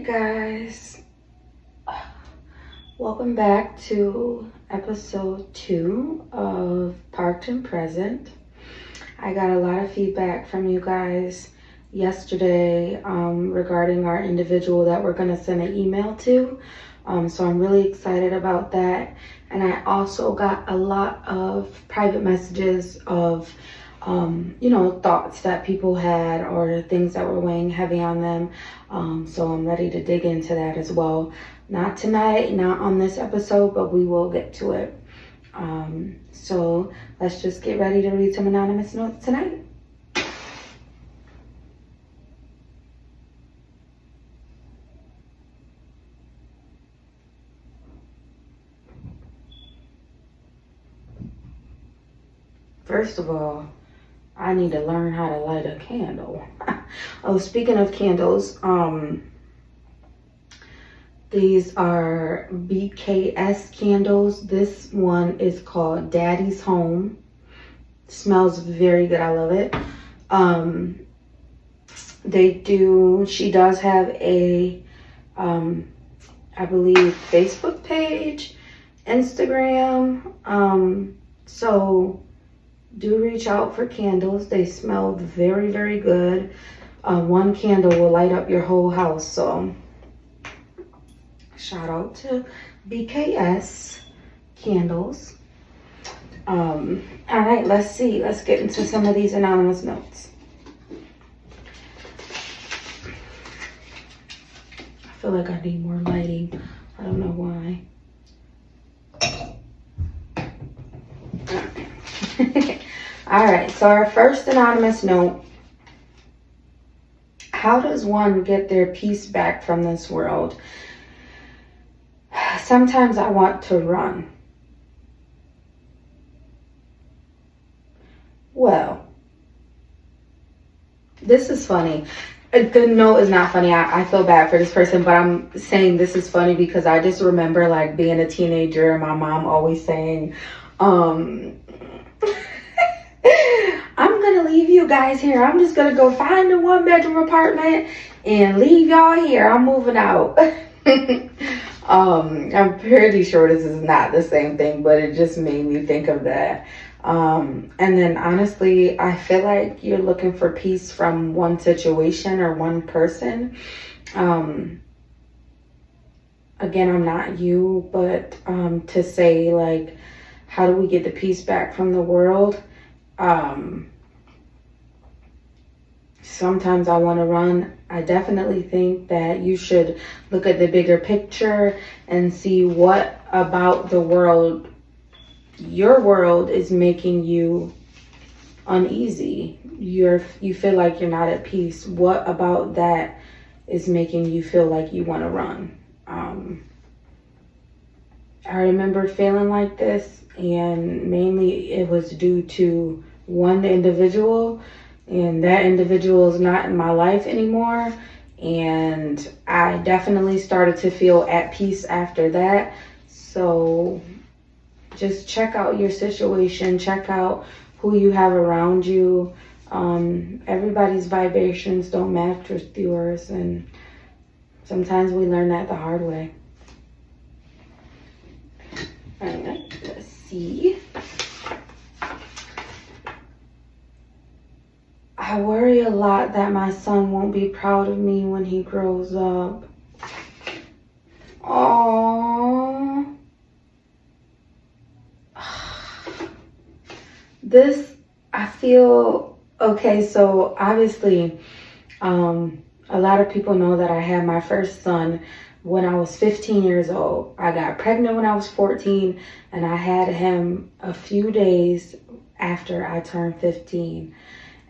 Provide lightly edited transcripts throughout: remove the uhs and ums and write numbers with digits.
Hey guys, welcome back to episode 2 of Parked and Present. I got a lot of feedback from you guys yesterday regarding our individual that we're going to send an email to. So I'm really excited about that. And I also got a lot of private messages of thoughts that people had or things that were weighing heavy on them. So I'm ready to dig into that as well. Not tonight, not on this episode, but we will get to it. So let's just get ready to read some anonymous notes tonight. First of all, I need to learn how to light a candle. Oh, speaking of candles, these are BKS candles. This one is called Daddy's Home. Smells very good. I love it. She does have a, I believe, Facebook page, Instagram. So do reach out for candles. They smell very, very good. One candle will light up your whole house. So shout out to BKS candles. All right, let's see. Let's get into some of these anonymous notes. I feel like I need more lighting. I don't know why. All right, so our first anonymous note. How does one get their peace back from this world? Sometimes I want to run. Well, this is funny. The note is not funny. I feel bad for this person, but I'm saying this is funny because I just remember like being a teenager and my mom always saying, I'm gonna leave you guys here. I'm just gonna go find a 1-bedroom apartment and leave y'all here. I'm moving out. I'm pretty sure this is not the same thing, but it just made me think of that. And then honestly, I feel like you're looking for peace from one situation or one person. Again, I'm not you, but to say like, how do we get the peace back from the world? Sometimes I want to run. I definitely think that you should look at the bigger picture and see what about the world, your world, is making you uneasy. You feel like you're not at peace. What about that is making you feel like you want to run? I remember feeling like this, and mainly it was due to one individual, and that individual is not in my life anymore. And I definitely started to feel at peace after that. So just check out your situation, check out who you have around you. Everybody's vibrations don't match with yours, and sometimes we learn that the hard way. All right, let's see. I worry a lot that my son won't be proud of me when he grows up. Aww. This, I feel, okay, so obviously, a lot of people know that I had my first son when I was 15 years old. I got pregnant when I was 14, and I had him a few days after I turned 15.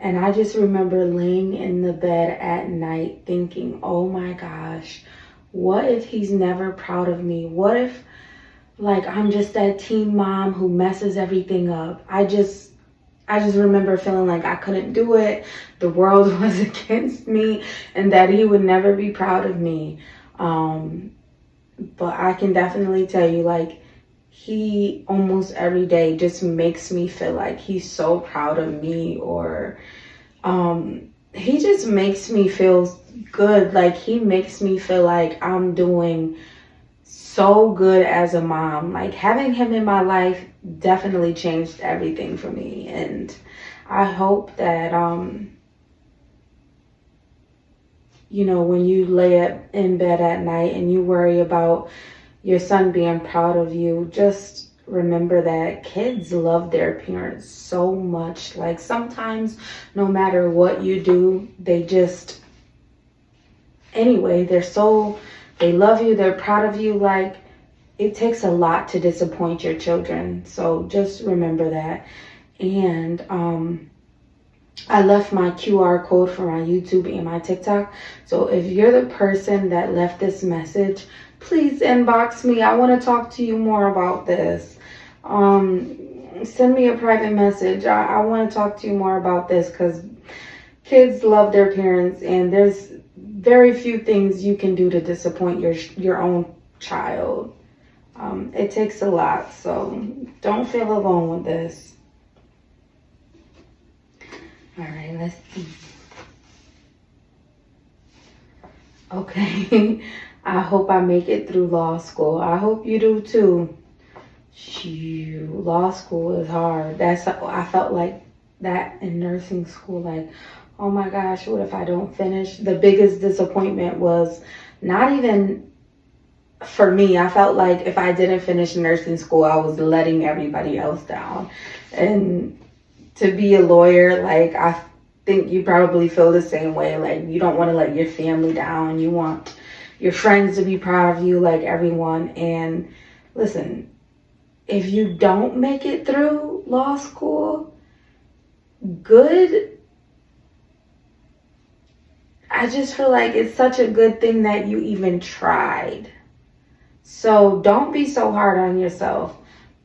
And I just remember laying in the bed at night thinking, oh my gosh, what if he's never proud of me? What if like I'm just that teen mom who messes everything up? I just remember feeling like I couldn't do it. The world was against me and that he would never be proud of me. But I can definitely tell you, like, he almost every day just makes me feel like he's so proud of me, or he just makes me feel good. Like, he makes me feel like I'm doing so good as a mom. Like, having him in my life definitely changed everything for me. And I hope that, you know, when you lay in bed at night and you worry about your son being proud of you, just remember that kids love their parents so much. Like, sometimes no matter what you do, they just, anyway, they love you, they're proud of you. Like, it takes a lot to disappoint your children. So just remember that. And I left my QR code for my YouTube and my TikTok. So if you're the person that left this message, please inbox me. I want to talk to you more about this. Send me a private message. I want to talk to you more about this, because kids love their parents, and there's very few things you can do to disappoint your own child. It takes a lot, so don't feel alone with this. All right, let's see. Okay, I hope I make it through law school. I hope you do too. Shoot, law school is hard. I felt like that in nursing school. Like, oh my gosh, what if I don't finish? The biggest disappointment was not even for me. I felt like if I didn't finish nursing school, I was letting everybody else down. And to be a lawyer, like, I think you probably feel the same way. Like, you don't want to let your family down. You want your friends to be proud of you, like everyone. And listen, if you don't make it through law school, good. I just feel like it's such a good thing that you even tried. So don't be so hard on yourself,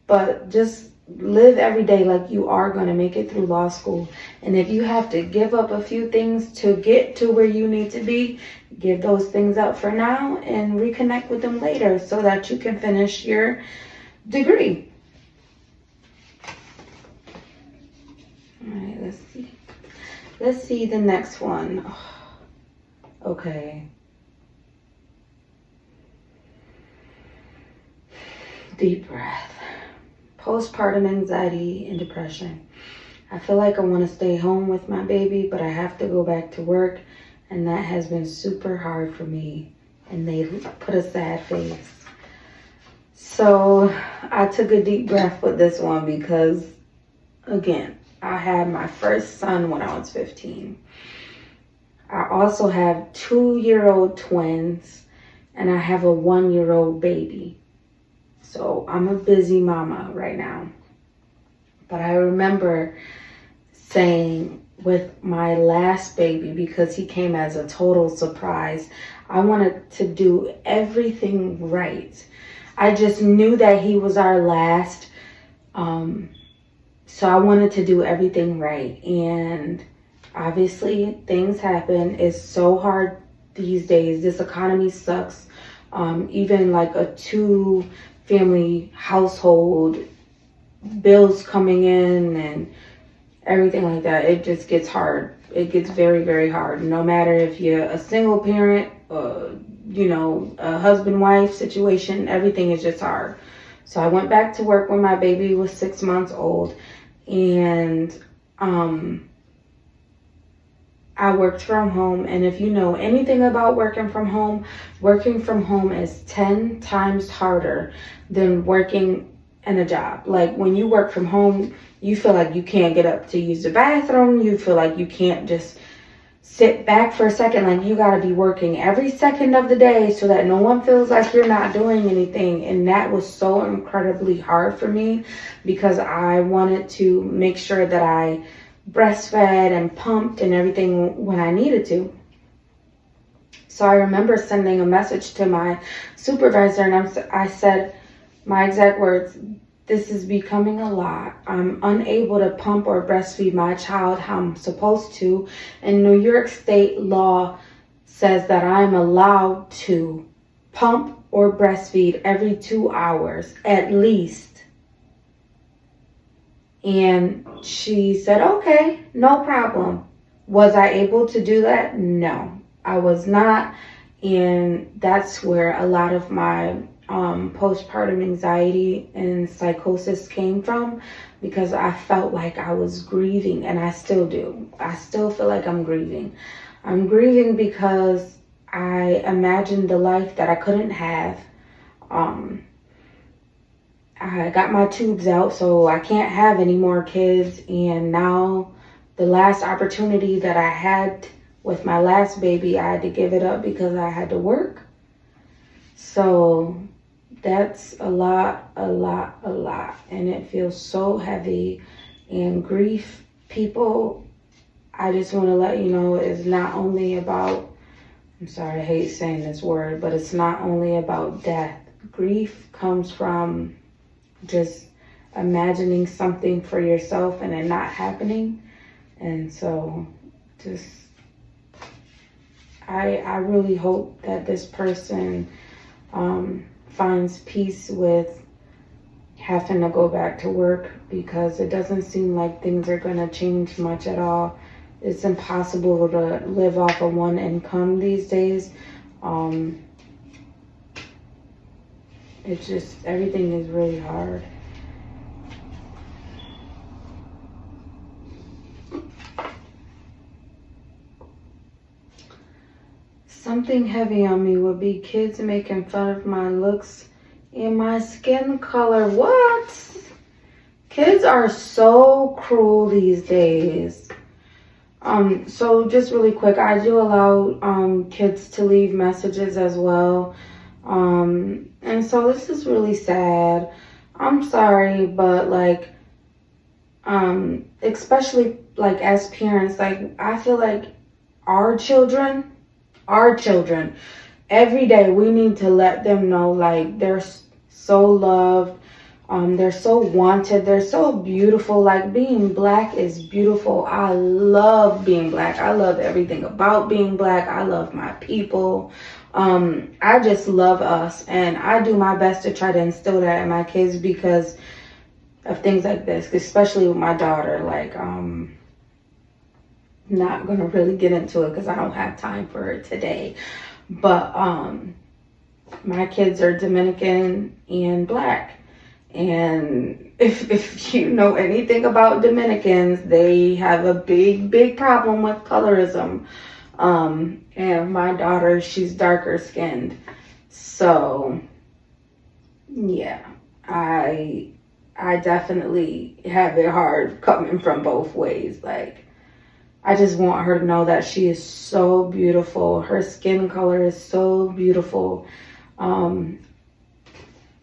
but just live every day like you are going to make it through law school. And if you have to give up a few things to get to where you need to be, give those things up for now and reconnect with them later so that you can finish your degree. All right, let's see. Let's see the next one. Okay. Deep breath. Postpartum anxiety and depression. I feel like I want to stay home with my baby, but I have to go back to work, and that has been super hard for me. And they put a sad face. So I took a deep breath with this one because, again, I had my first son when I was 15. I also have 2-year-old twins, and I have a 1-year-old baby. So I'm a busy mama right now. But I remember saying with my last baby, because he came as a total surprise, I wanted to do everything right. I just knew that he was our last. So I wanted to do everything right. And obviously things happen. It's so hard these days. This economy sucks. Even like a 2-family household, bills coming in and everything like that, it just gets hard. It gets very, very hard. No matter if you're a single parent, a husband-wife situation, everything is just hard. So I went back to work when my baby was 6 months old, and I worked from home. And if you know anything about working from home is 10 times harder than working in a job. Like, when you work from home, you feel like you can't get up to use the bathroom. You feel like you can't just sit back for a second. Like, you got to be working every second of the day so that no one feels like you're not doing anything. And that was so incredibly hard for me because I wanted to make sure that I breastfed and pumped and everything when I needed to. So I remember sending a message to my supervisor, and I said, my exact words, "This is becoming a lot. I'm unable to pump or breastfeed my child how I'm supposed to. And New York state law says that I'm allowed to pump or breastfeed every 2 hours at least." And she said, "Okay, no problem." Was I able to do that? No. I was not. And that's where a lot of my postpartum anxiety and psychosis came from, because I felt like I was grieving, and I still do. I still feel like I'm grieving. I'm grieving because I imagined the life that I couldn't have. I got my tubes out, so I can't have any more kids. And now the last opportunity that I had with my last baby, I had to give it up because I had to work. So that's a lot. And it feels so heavy. And grief, people, I just want to let you know, is not only about, I'm sorry, I hate saying this word, but it's not only about death. Grief comes from just imagining something for yourself and it not happening. And so just, I really hope that this person finds peace with having to go back to work, because it doesn't seem like things are going to change much at all. It's impossible to live off of one income these days. It's just, everything is really hard. Something heavy on me would be kids making fun of my looks and my skin color. What? Kids are so cruel these days. So just really quick, I do allow kids to leave messages as well. And so this is really sad. I'm sorry, but like, especially like as parents, like I feel like our children, every day we need to let them know like they're so loved. They're so wanted. They're so beautiful. Like, being black is beautiful. I love being black. I love everything about being black. I love my people. I just love us, and I do my best to try to instill that in my kids because of things like this, especially with my daughter. Like, not gonna really get into it because I don't have time for it today. But my kids are Dominican and black. And if you know anything about Dominicans, they have a big problem with colorism. And my daughter, she's darker skinned. So yeah, I definitely have it hard coming from both ways. Like, I just want her to know that she is so beautiful. Her skin color is so beautiful.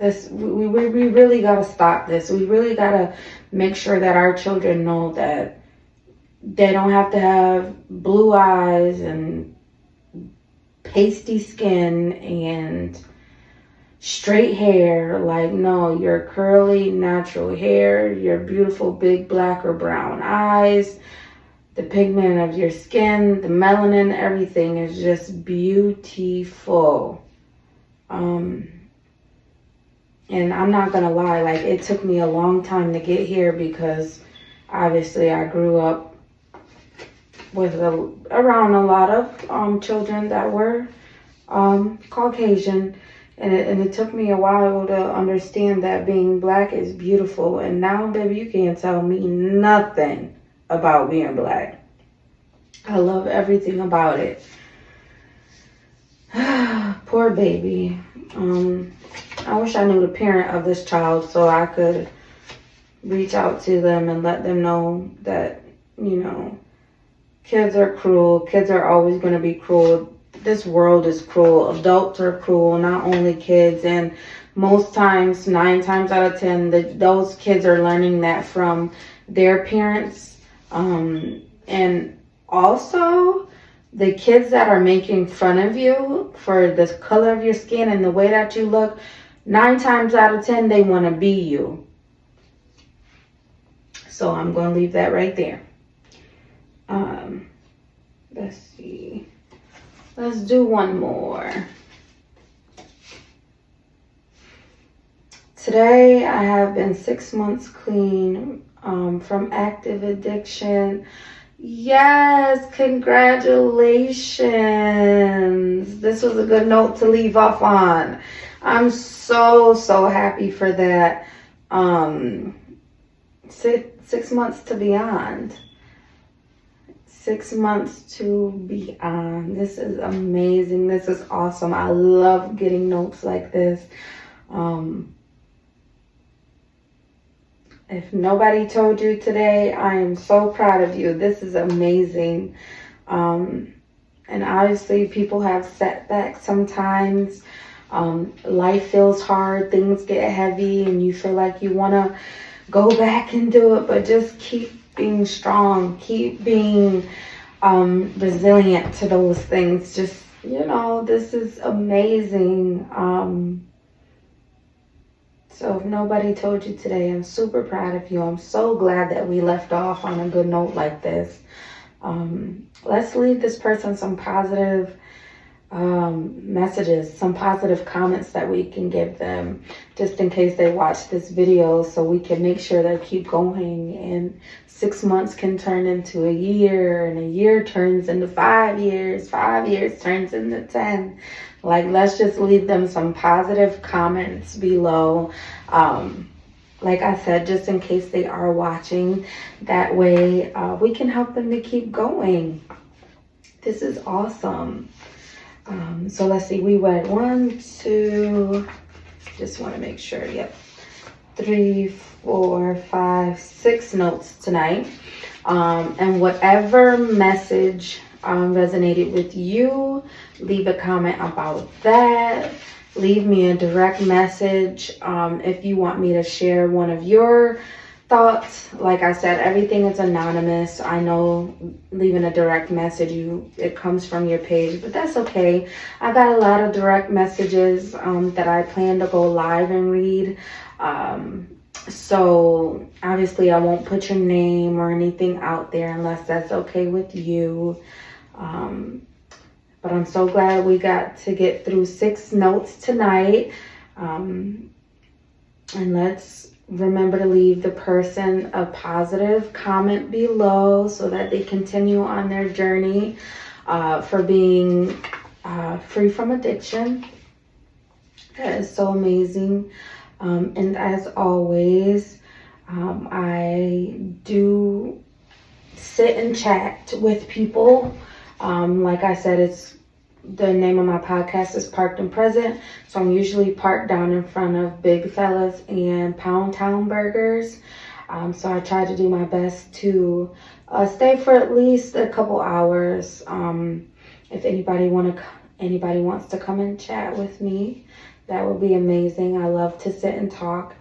We really got to stop this. We really got to make sure that our children know that they don't have to have blue eyes and pasty skin and straight hair. Like, no, your curly, natural hair, your beautiful big black or brown eyes, the pigment of your skin, the melanin, everything is just beautiful. And I'm not gonna lie, like, it took me a long time to get here because obviously I grew up with around a lot of children that were Caucasian, and it took me a while to understand that being black is beautiful. And now, baby, you can't tell me nothing about being black. I love everything about it. Poor baby. I wish I knew the parent of this child so I could reach out to them and let them know that, you know, kids are cruel. Kids are always going to be cruel. This world is cruel. Adults are cruel, not only kids. And most times, 9 times out of 10, those kids are learning that from their parents. And also, the kids that are making fun of you for the color of your skin and the way that you look, 9 times out of 10, they want to be you. So I'm going to leave that right there. Let's see. Let's do one more. Today, I have been 6 months clean from active addiction. Yes, congratulations. This was a good note to leave off on. I'm so happy for that. Um, 6 months to beyond. 6 months to beyond. This is amazing. This is awesome. I love getting notes like this. If nobody told you today, I am so proud of you. This is amazing. And obviously people have setbacks sometimes. Life feels hard, things get heavy, and you feel like you want to go back and do it, but just keep being strong, keep being resilient to those things. Just, this is amazing. So if nobody told you today, I'm super proud of you. I'm so glad that we left off on a good note like this. Let's leave this person some positive messages, some positive comments that we can give them just in case they watch this video, so we can make sure they keep going, and 6 months can turn into a year, and a year turns into 5 years, 5 years turns into 10. Like, let's just leave them some positive comments below. Like I said, just in case they are watching, that way we can help them to keep going. This is awesome. So let's see, we read 1, 2, just want to make sure, yep, 3, 4, 5, 6 notes tonight. And whatever message resonated with you, leave a comment about that. Leave me a direct message if you want me to share one of your thoughts. Like I said, everything is anonymous. I know leaving a direct message, it comes from your page, but that's okay. I got a lot of direct messages that I plan to go live and read. So obviously I won't put your name or anything out there unless that's okay with you. But I'm so glad we got to get through 6 notes tonight. And let's remember to leave the person a positive comment below so that they continue on their journey for being free from addiction. That is so amazing. And as always, I do sit and chat with people. Like I said, the name of my podcast is Parked and Present. So I'm usually parked down in front of Big Fellas and Pound Town Burgers. So I try to do my best to stay for at least a couple hours. If anybody wants to come and chat with me, that would be amazing. I love to sit and talk.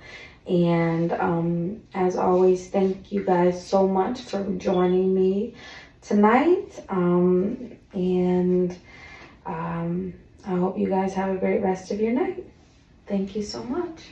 And as always, thank you guys so much for joining me tonight. I hope you guys have a great rest of your night. Thank you so much.